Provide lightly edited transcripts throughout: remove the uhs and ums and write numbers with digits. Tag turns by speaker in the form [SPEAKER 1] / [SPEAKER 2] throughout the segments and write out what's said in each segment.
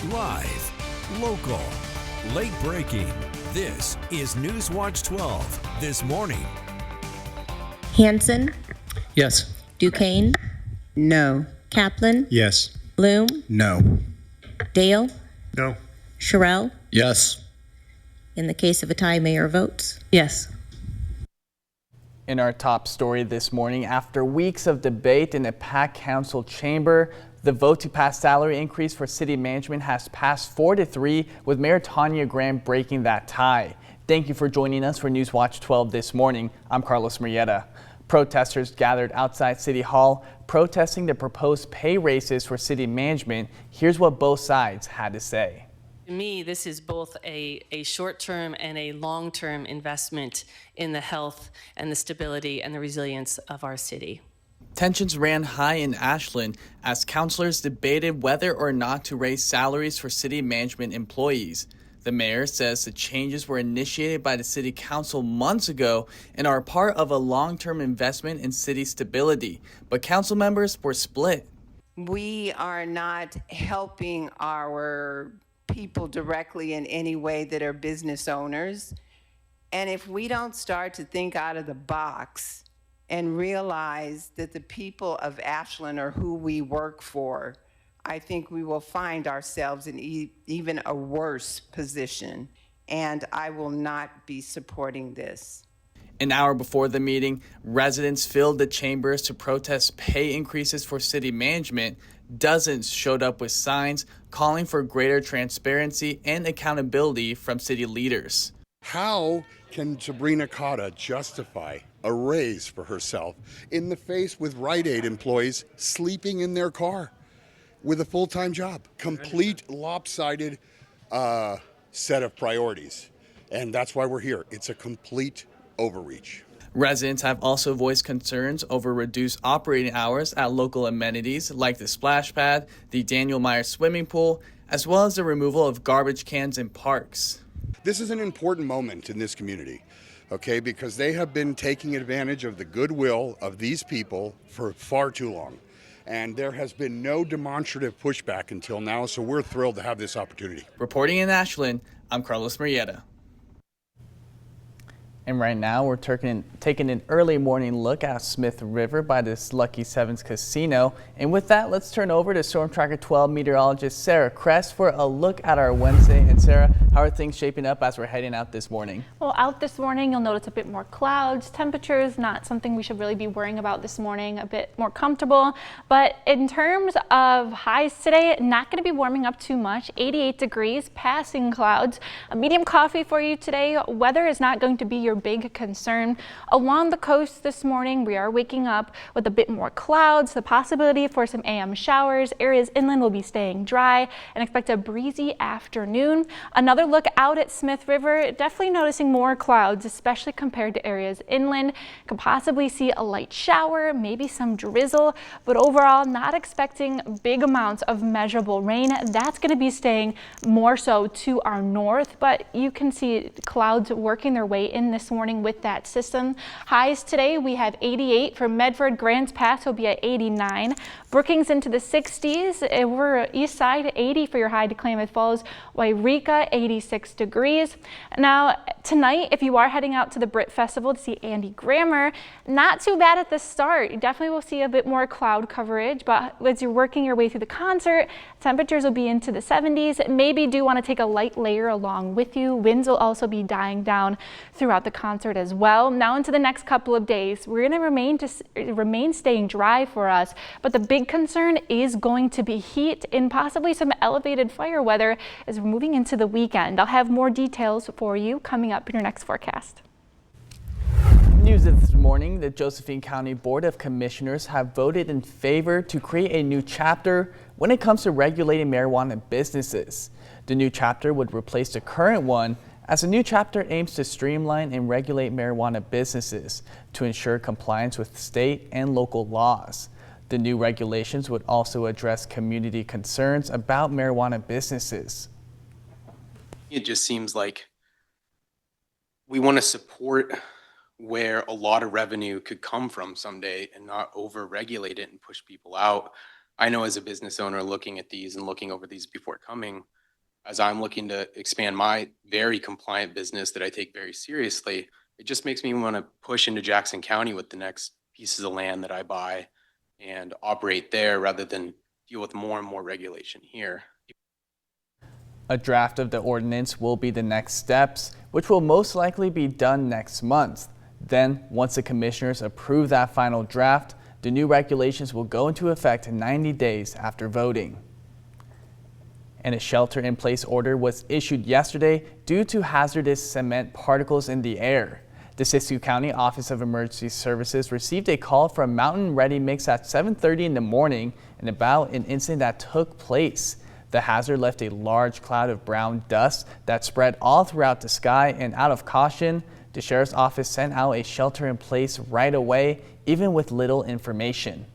[SPEAKER 1] Live, local, late breaking. This is Newswatch 12 this morning.
[SPEAKER 2] Hanson,
[SPEAKER 3] Yes.
[SPEAKER 2] Duquesne,
[SPEAKER 4] No.
[SPEAKER 2] Kaplan,
[SPEAKER 3] Yes.
[SPEAKER 2] Bloom,
[SPEAKER 3] No.
[SPEAKER 2] Dale,
[SPEAKER 3] No.
[SPEAKER 2] Sherrill.
[SPEAKER 3] Yes.
[SPEAKER 2] In the case of a tie, mayor votes
[SPEAKER 4] Yes.
[SPEAKER 5] In our top story this morning, after weeks of debate in a packed council chamber, the vote to pass salary increase for city management has passed 4-3, with Mayor Tanya Graham breaking that tie. Thank you for joining us for Newswatch 12 this morning. I'm Carlos Murrieta. Protesters gathered outside City Hall protesting the proposed pay raises for city management. Here's what both sides had to say.
[SPEAKER 6] To me, this is both a short-term and a long-term investment in the health and the stability and the resilience of our city.
[SPEAKER 5] Tensions ran high in Ashland as councilors debated whether or not to raise salaries for city management employees. The mayor says the changes were initiated by the city council months ago and are part of a long-term investment in city stability, but council members were split.
[SPEAKER 4] We are not helping our people directly in any way that are business owners. And if we don't start to think out of the box and realize that the people of Ashland are who we work for, I think we will find ourselves in even a worse position. And I will not be supporting this.
[SPEAKER 5] An hour before the meeting, residents filled the chambers to protest pay increases for city management. Dozens showed up with signs calling for greater transparency and accountability from city leaders.
[SPEAKER 7] How can Sabrina Cotta justify a raise for herself in the face with Rite Aid employees sleeping in their car with a full-time job? Complete lopsided set of priorities. And that's why we're here. It's a complete overreach.
[SPEAKER 5] Residents have also voiced concerns over reduced operating hours at local amenities like the splash pad, the Daniel Meyer swimming pool, as well as the removal of garbage cans in parks.
[SPEAKER 7] This is an important moment in this community, okay, because they have been taking advantage of the goodwill of these people for far too long. And there has been no demonstrative pushback until now, so we're thrilled to have this opportunity.
[SPEAKER 5] Reporting in Ashland, I'm Carlos Murrieta. And right now, we're taking an early morning look at Smith River by this Lucky Sevens Casino. And with that, let's turn over to Storm Tracker 12 meteorologist Sarah Kress for a look at our Wednesday. And Sarah, how are things shaping up as we're heading out this morning?
[SPEAKER 8] Well, out this morning, you'll notice a bit more clouds. Temperatures, not something we should really be worrying about this morning, a bit more comfortable. But in terms of highs today, not going to be warming up too much. 88 degrees, passing clouds. A medium coffee for you today. Weather is not going to be your big concern. Along the coast this morning, we are waking up with a bit more clouds, the possibility for some AM showers. Areas inland will be staying dry and expect a breezy afternoon. Another look out at Smith River, definitely noticing more clouds, especially compared to areas inland. Could possibly see a light shower, maybe some drizzle, but overall not expecting big amounts of measurable rain. That's going to be staying more so to our north, but you can see clouds working their way in this morning with that system. Highs today, we have 88 for Medford. Grants Pass will be at 89. Brookings into the 60s. We're east side, 80 for your high to Klamath Falls. Wairika, 86 degrees. Now, tonight, if you are heading out to the Brit Festival to see Andy Grammer, not too bad at the start. You definitely will see a bit more cloud coverage, but as you're working your way through the concert, temperatures will be into the 70s. Maybe do want to take a light layer along with you. Winds will also be dying down throughout the concert as well. Now into the next couple of days, we're going to remain staying dry for us, but the big concern is going to be heat and possibly some elevated fire weather as we're moving into the weekend. I'll have more details for you coming up in your next forecast.
[SPEAKER 5] News this morning, the Josephine County Board of Commissioners have voted in favor to create a new chapter when it comes to regulating marijuana businesses. The new chapter would replace the current one, as the new chapter aims to streamline and regulate marijuana businesses to ensure compliance with state and local laws. The new regulations would also address community concerns about marijuana businesses.
[SPEAKER 9] It just seems like we want to support where a lot of revenue could come from someday and not over-regulate it and push people out. I know as a business owner looking at these and looking over these before coming, as I'm looking to expand my very compliant business that I take very seriously, it just makes me want to push into Jackson County with the next pieces of land that I buy and operate there rather than deal with more and more regulation here.
[SPEAKER 5] A draft of the ordinance will be the next steps, which will most likely be done next month. Then, once the commissioners approve that final draft, the new regulations will go into effect 90 days after voting. And a shelter-in-place order was issued yesterday due to hazardous cement particles in the air. The Siskiyou County Office of Emergency Services received a call from Mountain Ready Mix at 7:30 in the morning and about an incident that took place. The hazard left a large cloud of brown dust that spread all throughout the sky, and out of caution, the sheriff's office sent out a shelter-in-place right away, even with little information.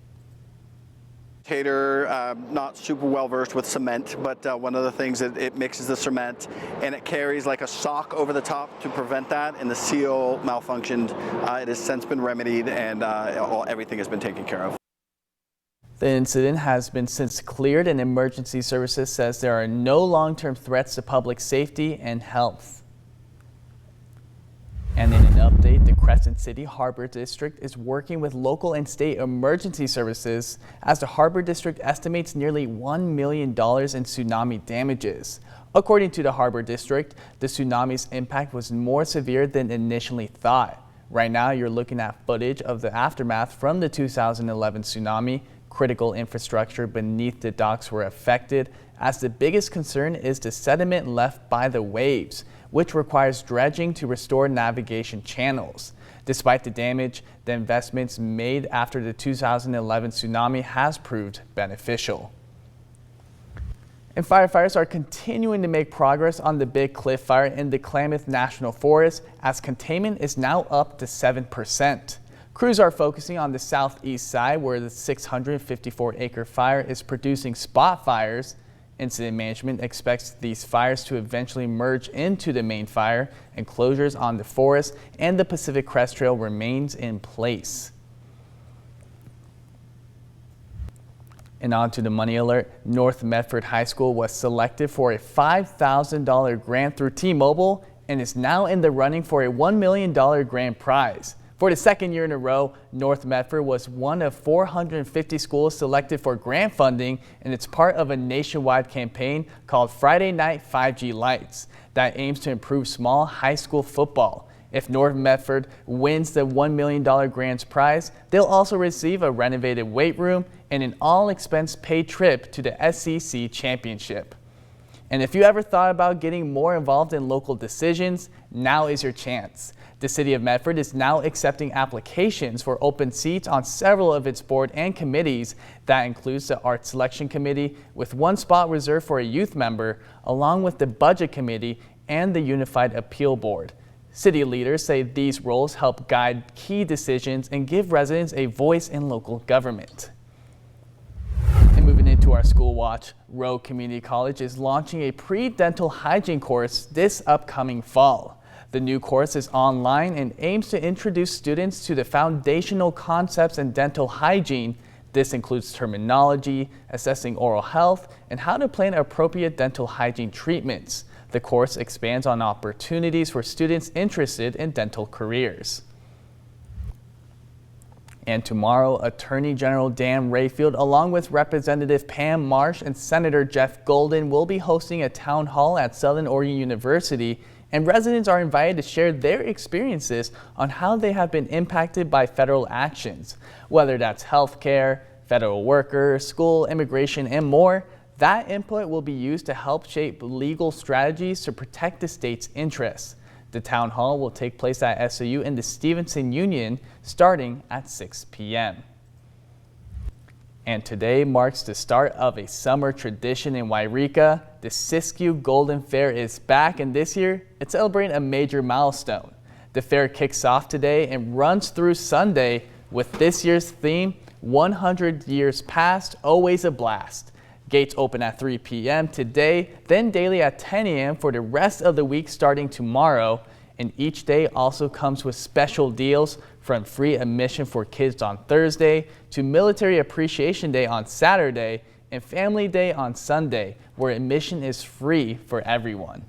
[SPEAKER 3] Not super well versed with cement, but one of the things that it mixes the cement and it carries like a sock over the top to prevent that, and the seal malfunctioned. It has since been remedied, and everything has been taken care of.
[SPEAKER 5] The incident has been since cleared, and emergency services says there are no long-term threats to public safety and health. And in an update, the Crescent City Harbor District is working with local and state emergency services as the Harbor District estimates nearly $1 million in tsunami damages. According to the Harbor District, the tsunami's impact was more severe than initially thought. Right now, you're looking at footage of the aftermath from the 2011 tsunami. Critical infrastructure beneath the docks were affected, as the biggest concern is the sediment left by the waves, which requires dredging to restore navigation channels. Despite the damage, the investments made after the 2011 tsunami has proved beneficial. And firefighters are continuing to make progress on the Big Cliff Fire in the Klamath National Forest, as containment is now up to 7%. Crews are focusing on the southeast side, where the 654-acre fire is producing spot fires. Incident management expects these fires to eventually merge into the main fire, and closures on the forest and the Pacific Crest Trail remains in place. And on to the money alert. North Medford High School was selected for a $5,000 grant through T-Mobile and is now in the running for a $1 million grand prize. For the second year in a row, North Medford was one of 450 schools selected for grant funding, and it's part of a nationwide campaign called Friday Night 5G Lights that aims to improve small high school football. If North Medford wins the $1 million grants prize, they'll also receive a renovated weight room and an all-expense-paid trip to the SEC Championship. And if you ever thought about getting more involved in local decisions, now is your chance. The City of Medford is now accepting applications for open seats on several of its board and committees. That includes the Art Selection Committee, with one spot reserved for a youth member, along with the Budget Committee and the Unified Appeal Board. City leaders say these roles help guide key decisions and give residents a voice in local government. And moving into our school watch, Rowe Community College is launching a pre-dental hygiene course this upcoming fall. The new course is online and aims to introduce students to the foundational concepts in dental hygiene. This includes terminology, assessing oral health, and how to plan appropriate dental hygiene treatments. The course expands on opportunities for students interested in dental careers. And tomorrow, Attorney General Dan Rayfield, along with Representative Pam Marsh and Senator Jeff Golden, will be hosting a town hall at Southern Oregon University, and residents are invited to share their experiences on how they have been impacted by federal actions. Whether that's healthcare, federal workers, school, immigration, and more, that input will be used to help shape legal strategies to protect the state's interests. The town hall will take place at SOU in the Stevenson Union starting at 6 p.m. And today marks the start of a summer tradition in Wairika. The Siskiyou Golden Fair is back, and this year it's celebrating a major milestone. The fair kicks off today and runs through Sunday with this year's theme, 100 Years Past, Always a Blast. Gates open at 3 p.m. today, then daily at 10 a.m. for the rest of the week starting tomorrow. And each day also comes with special deals from free admission for kids on Thursday to Military Appreciation Day on Saturday and Family Day on Sunday, where admission is free for everyone.